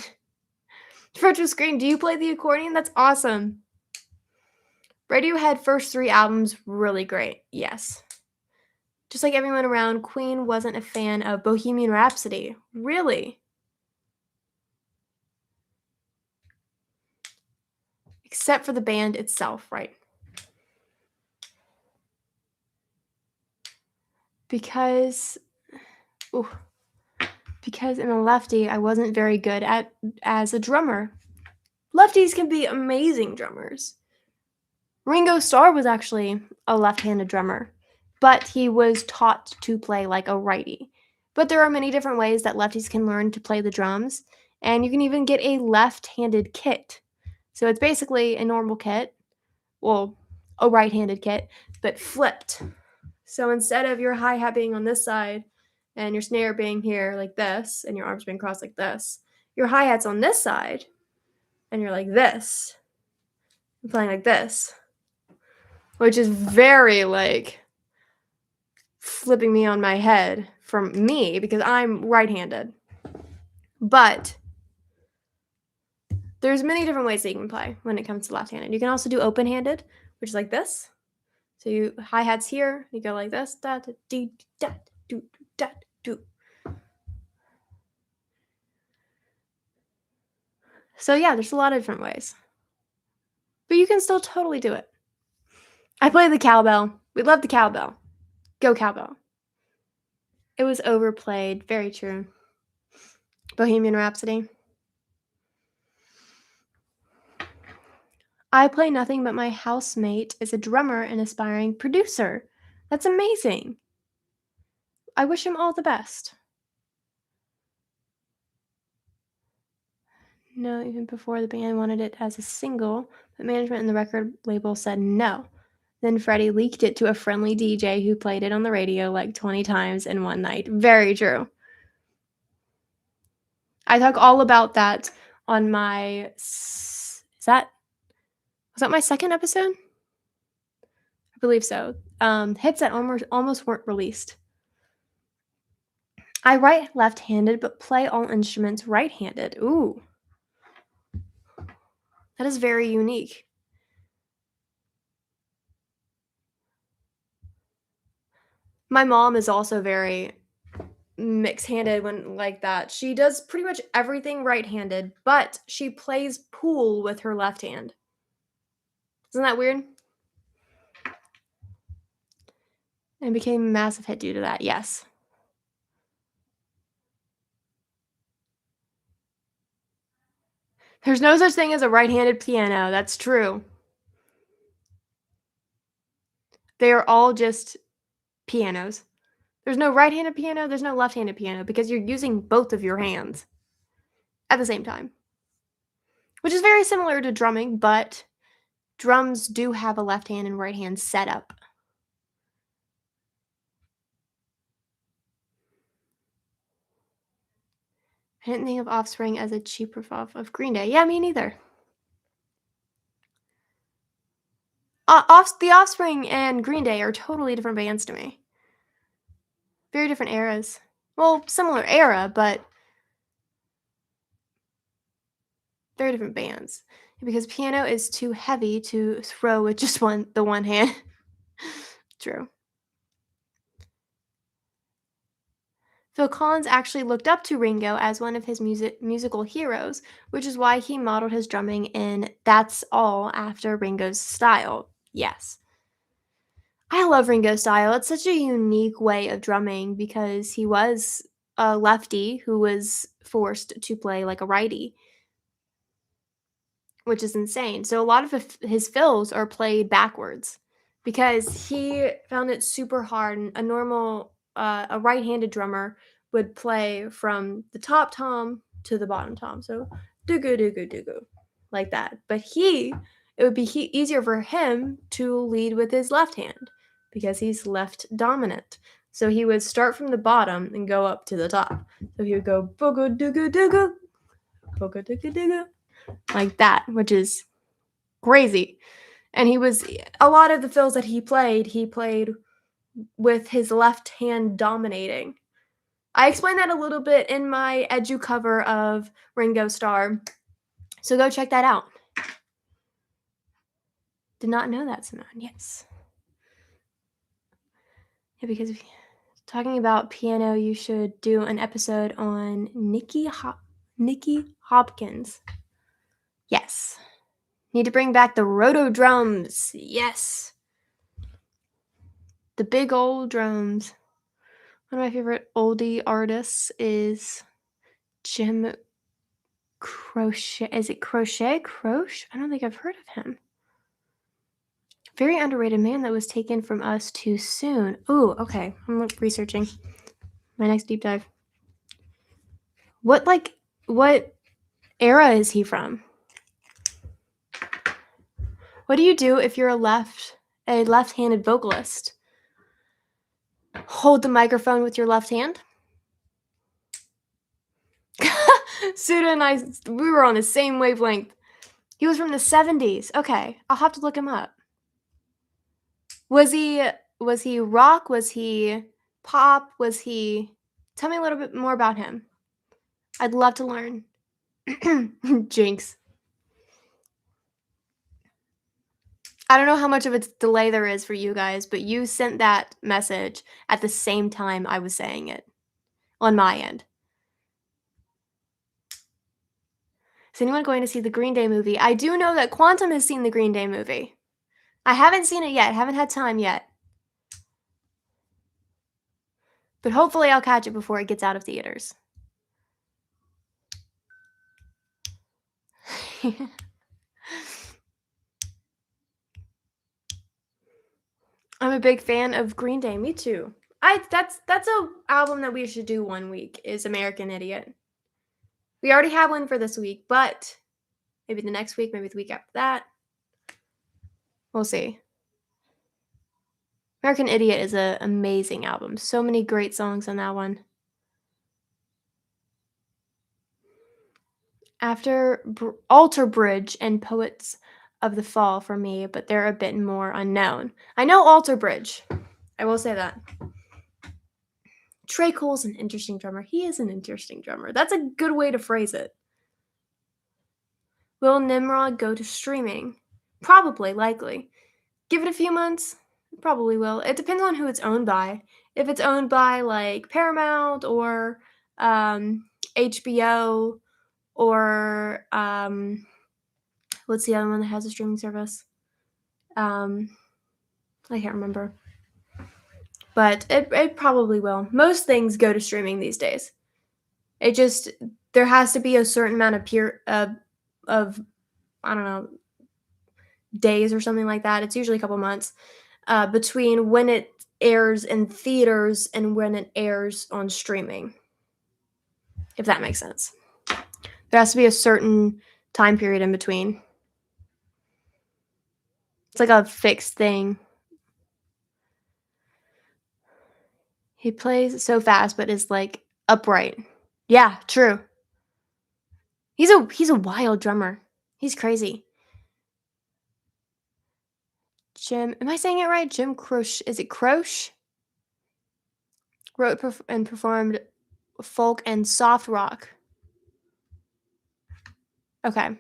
Retro Screen, do you play the accordion? That's awesome. Radiohead first 3 albums, really great. Yes. Just like everyone around, Queen wasn't a fan of Bohemian Rhapsody. Really? Except for the band itself, right? Because in a lefty, I wasn't very good as a drummer. Lefties can be amazing drummers. Ringo Starr was actually a left-handed drummer, but he was taught to play like a righty. But there are many different ways that lefties can learn to play the drums, and you can even get a left-handed kit. So it's basically a normal kit, well, a right-handed kit, but flipped. So instead of your hi-hat being on this side and your snare being here like this and your arms being crossed like this, your hi-hat's on this side and you're like this. You're playing like this, which is very like flipping me on my head from me because I'm right-handed. But there's many different ways that you can play when it comes to left-handed. You can also do open-handed, which is like this. So you hi-hats here, you go like this, da da dee da do da do. So yeah, there's a lot of different ways. But you can still totally do it. I play the cowbell. We love the cowbell. Go cowbell. It was overplayed. Very true. Bohemian Rhapsody. I play nothing, but my housemate is a drummer and aspiring producer. That's amazing. I wish him all the best. No, even before the band wanted it as a single, but management and the record label said no. Then Freddie leaked it to a friendly DJ who played it on the radio like 20 times in one night. Very true. I talk all about that on my, was that my second episode? I believe so. Hits that almost weren't released. I write left-handed, but play all instruments right-handed. Ooh. That is very unique. My mom is also very mixed-handed when like that. She does pretty much everything right-handed, but she plays pool with her left hand. Isn't that weird? And became a massive hit due to that, yes. There's no such thing as a right-handed piano. That's true. They are all just pianos. There's no right-handed piano, there's no left-handed piano because you're using both of your hands at the same time. Which is very similar to drumming, but drums do have a left hand and right hand setup. I didn't think of Offspring as a cheap ripoff of Green Day. Yeah, me neither. The Offspring and Green Day are totally different bands to me. Very different eras. Well, similar era, but very different bands. Because piano is too heavy to throw with just the one hand. True. Phil Collins actually looked up to Ringo as one of his musical heroes, which is why he modeled his drumming in That's All after Ringo's style. Yes. I love Ringo's style. It's such a unique way of drumming because he was a lefty who was forced to play like a righty, which is insane. So a lot of his fills are played backwards because he found it super hard. And a right-handed drummer would play from the top tom to the bottom tom. So doo-goo, doo-goo, doo-goo, like that. But it would be easier for him to lead with his left hand because he's left dominant. So he would start from the bottom and go up to the top. So he would go booga dooga dooga, booga dooga dooga, like that, which is crazy. And a lot of the fills that he played with his left hand dominating. I explained that a little bit in my edu cover of Ringo Starr, so go check that out. Did not know that, Simone. Yes. Yeah, because talking about piano, you should do an episode on Nicky Hopkins. Yes. Need to bring back the roto drums. Yes. The big old drums. One of my favorite oldie artists is Jim Crochet. Is it Crochet? Croche? I don't think I've heard of him. Very underrated man that was taken from us too soon. Ooh, okay. I'm researching. My next deep dive. What era is he from? What do you do if you're a left-handed vocalist? Hold the microphone with your left hand. Suda and I, we were on the same wavelength. He was from the 70s. Okay, I'll have to look him up. Was he rock? Was he pop? Tell me a little bit more about him. I'd love to learn. Jinx. I don't know how much of a delay there is for you guys, but you sent that message at the same time I was saying it on my end. Is anyone going to see the Green Day movie? I do know that Quantum has seen the Green Day movie. I haven't seen it yet. Haven't had time yet. But hopefully I'll catch it before it gets out of theaters. I'm a big fan of Green Day. Me too. That's a album that we should do one week is American Idiot. We already have one for this week, but maybe the next week, maybe the week after that. We'll see. American Idiot is an amazing album. So many great songs on that one. After Alter Bridge and Poets of the Fall for me, but they're a bit more unknown. I know Alter Bridge. I will say that. Trey Cole's an interesting drummer. He is an interesting drummer. That's a good way to phrase it. Will Nimrod go to streaming? Probably, likely. Give it a few months. Probably will. It depends on who it's owned by. If it's owned by like Paramount or HBO or what's the other one that has a streaming service? I can't remember. But it probably will. Most things go to streaming these days. There has to be a certain amount of I don't know, days or something like that. It's usually a couple months between when it airs in theaters and when it airs on streaming, if that makes sense. There has to be a certain time period in between. It's like a fixed thing. He plays so fast, but is like upright. Yeah, true. He's a wild drummer. He's crazy. Jim, am I saying it right? Jim Croce. Is it Croce? Wrote and performed folk and soft rock. Okay.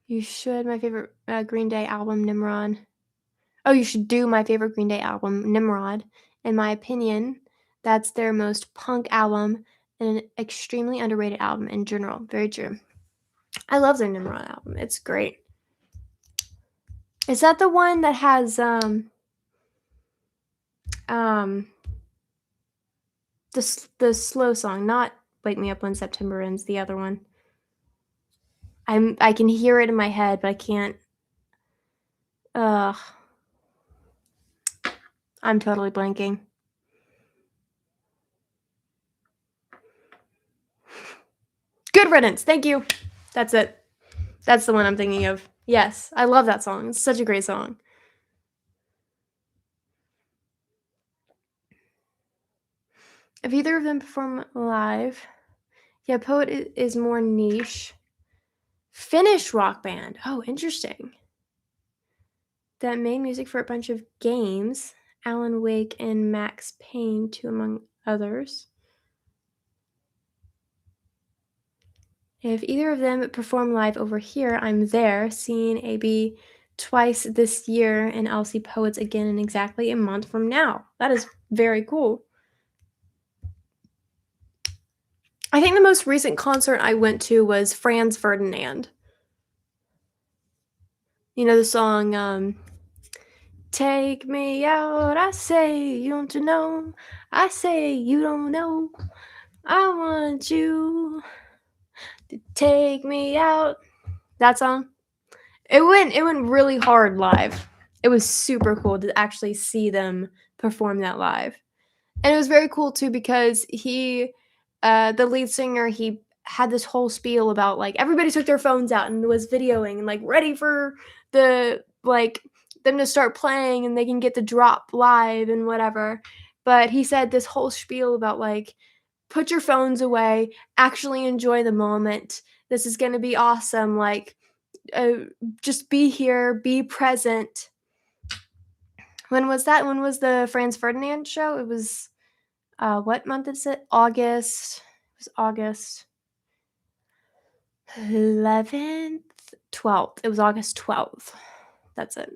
You should. My favorite Green Day album, Nimrod. Oh, you should do my favorite Green Day album, Nimrod. In my opinion, that's their most punk album and an extremely underrated album in general. Very true. I love their Nimrod album. It's great. Is that the one that has the slow song, not Wake Me Up When September Ends, the other one? I can hear it in my head, but I can't. I'm totally blanking. Good Riddance. Thank you. That's it. That's the one I'm thinking of. Yes, I love that song. It's such a great song. If either of them perform live, Yeah, Poet is more niche. Finnish rock band. Oh, interesting. That made music for a bunch of games. Alan Wake and Max Payne, two among others. If either of them perform live over here, I'm there, seeing AB twice this year, and I'll see Poets again in exactly a month from now. That is very cool. I think the most recent concert I went to was Franz Ferdinand. You know the song, Take me out, I say, you don't know. I say, you don't know. I want you to take me out. That song. It went really hard live. It was super cool to actually see them perform that live. And it was very cool too because the lead singer, he had this whole spiel about like everybody took their phones out and was videoing and like ready for the like them to start playing and they can get the drop live and whatever. But he said this whole spiel about like put your phones away, actually enjoy the moment. This is going to be awesome. Like just be here, be present. When was that? When was the Franz Ferdinand show? It was what month is it? August. It was August 11th, 12th. It was August 12th. That's it.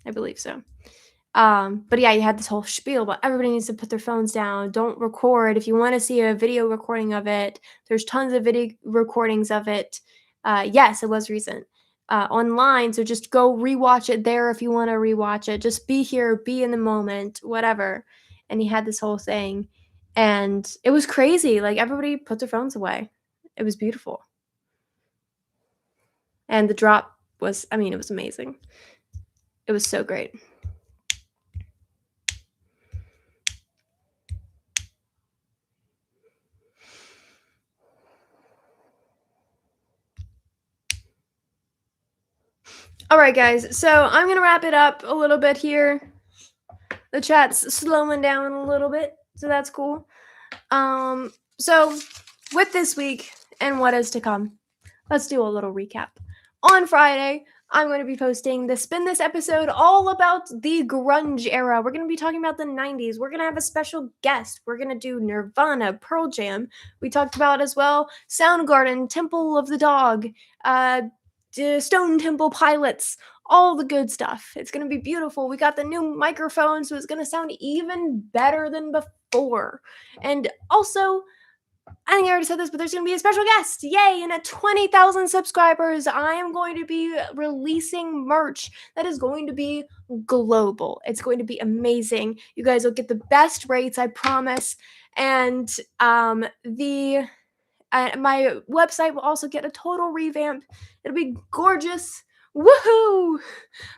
I believe so. But yeah, you had this whole spiel about everybody needs to put their phones down. Don't record. If you want to see a video recording of it, there's tons of video recordings of it. Yes, it was recent. Online, so just go rewatch it there if you want to rewatch it. Just be here, be in the moment, whatever. And he had this whole thing, and it was crazy. Like everybody put their phones away. It was beautiful, and the drop was, I mean, it was amazing. It was so great. All right, guys. So I'm going to wrap it up a little bit here. The chat's slowing down a little bit, so that's cool. So with this week and what is to come, let's do a little recap. On Friday, I'm going to be posting the Spin This episode all about the grunge era. We're going to be talking about the 90s. We're going to have a special guest. We're going to do Nirvana, Pearl Jam. We talked about as well Soundgarden, Temple of the Dog, Stone Temple Pilots, all the good stuff. It's going to be beautiful. We got the new microphone, so it's going to sound even better than before. And also, I think I already said this, but there's going to be a special guest. Yay! And at 20,000 subscribers, I am going to be releasing merch that is going to be global. It's going to be amazing. You guys will get the best rates, I promise. And my website will also get a total revamp. It'll be gorgeous. Woohoo!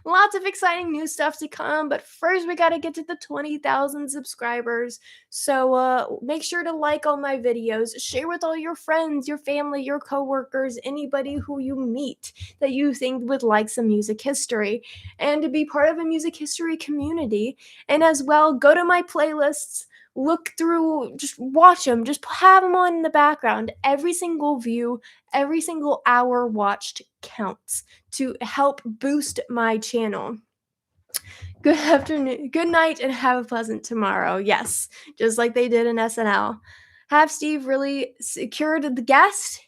Lots of exciting new stuff to come, but first we gotta get to the 20,000 subscribers. So make sure to like all my videos, share with all your friends, your family, your coworkers, anybody who you meet that you think would like some music history, and to be part of a music history community. And as well, go to my playlists. Look through, just watch them, just have them on in the background. Every single view, every single hour watched counts to help boost my channel. Good afternoon, good night, and have a pleasant tomorrow. Yes, just like they did in SNL. Have Steve really secured the guest?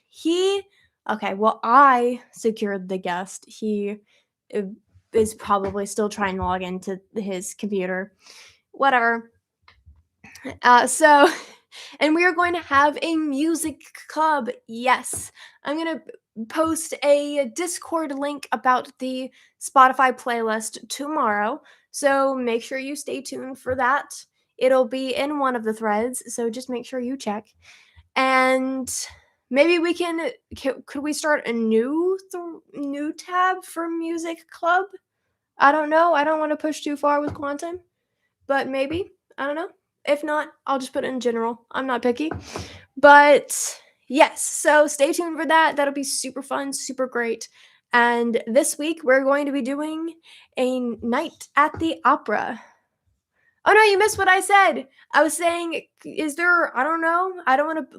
I secured the guest. He is probably still trying to log into his computer. Whatever. And we are going to have a music club. Yes, I'm going to post a Discord link about the Spotify playlist tomorrow. So make sure you stay tuned for that. It'll be in one of the threads. So just make sure you check. And maybe we could we start a new tab for music club? I don't know. I don't want to push too far with Quantum, but maybe. I don't know. If not, I'll just put it in general. I'm not picky. But yes, so stay tuned for that. That'll be super fun, super great. And this week, we're going to be doing a night at the opera. Oh no, you missed what I said. I was saying, I don't know. I don't want to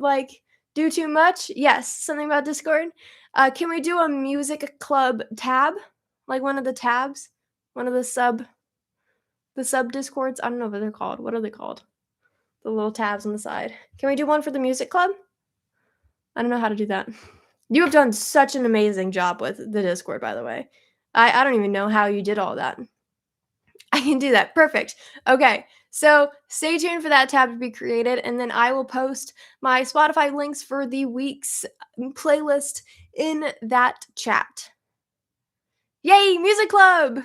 Do too much? Yes. Something about Discord? Can we do a music club tab? Like one of the tabs? One of the sub Discords? I don't know what they're called. What are they called? The little tabs on the side. Can we do one for the music club? I don't know how to do that. You have done such an amazing job with the Discord, by the way. I don't even know how you did all that. I can do that. Perfect. Okay. So stay tuned for that tab to be created, and then I will post my Spotify links for the week's playlist in that chat. Yay, music club!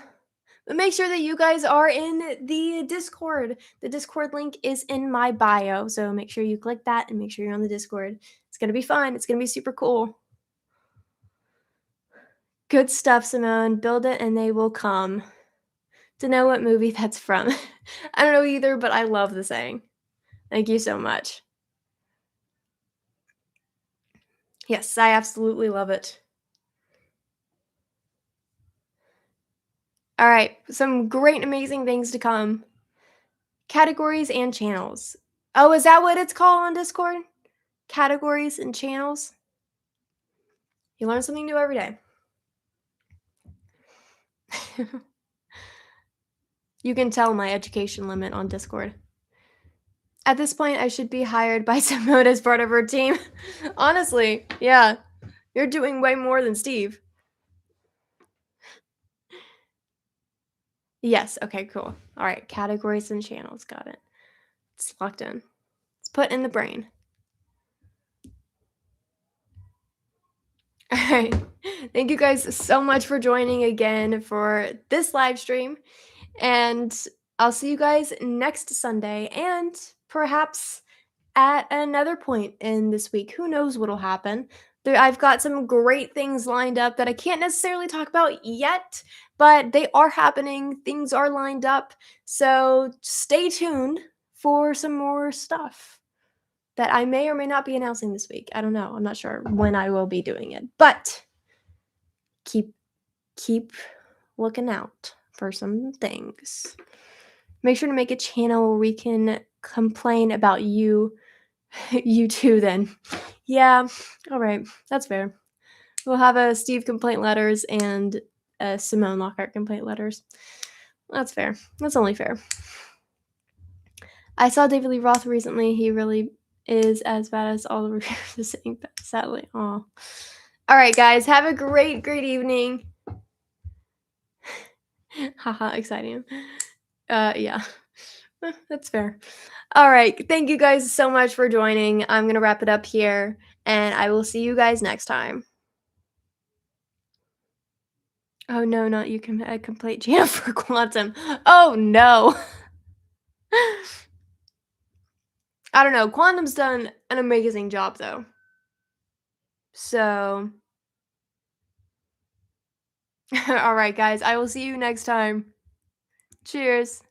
But make sure that you guys are in the Discord. The Discord link is in my bio, so make sure you click that and make sure you're on the Discord. It's going to be fun. It's going to be super cool. Good stuff, Simone. Build it and they will come. To know what movie that's from. I don't know either, but I love the saying. Thank you so much. Yes, I absolutely love it. All right, some great, amazing things to come. Categories and channels. Oh, is that what it's called on Discord? Categories and channels? You learn something new every day. You can tell my education limit on Discord. At this point, I should be hired by Simone as part of her team. Honestly, yeah. You're doing way more than Steve. Yes, okay, cool. All right, categories and channels, got it. It's locked in. It's put in the brain. All right. Thank you guys so much for joining again for this live stream. And I'll see you guys next Sunday and perhaps at another point in this week. Who knows what'll happen? I've got some great things lined up that I can't necessarily talk about yet, but they are happening. Things are lined up. So stay tuned for some more stuff that I may or may not be announcing this week. I don't know. I'm not sure when I will be doing it, but keep looking out for some things. Make sure to make a channel where we can complain about you too then. Yeah, all right. That's fair. We'll have a Steve complaint letters and a Simone Lockhart complaint letters. That's fair. That's only fair. I saw David Lee Roth recently. He really is as bad as all the reviewers are saying, sadly. Aw. All right, guys. Have a great evening. Haha, exciting. Yeah. That's fair. All right. Thank you guys so much for joining. I'm going to wrap it up here, and I will see you guys next time. Oh, no, not you can a complete channel for Quantum. Oh, no. I don't know. Quantum's done an amazing job, though. So, all right, guys. I will see you next time. Cheers.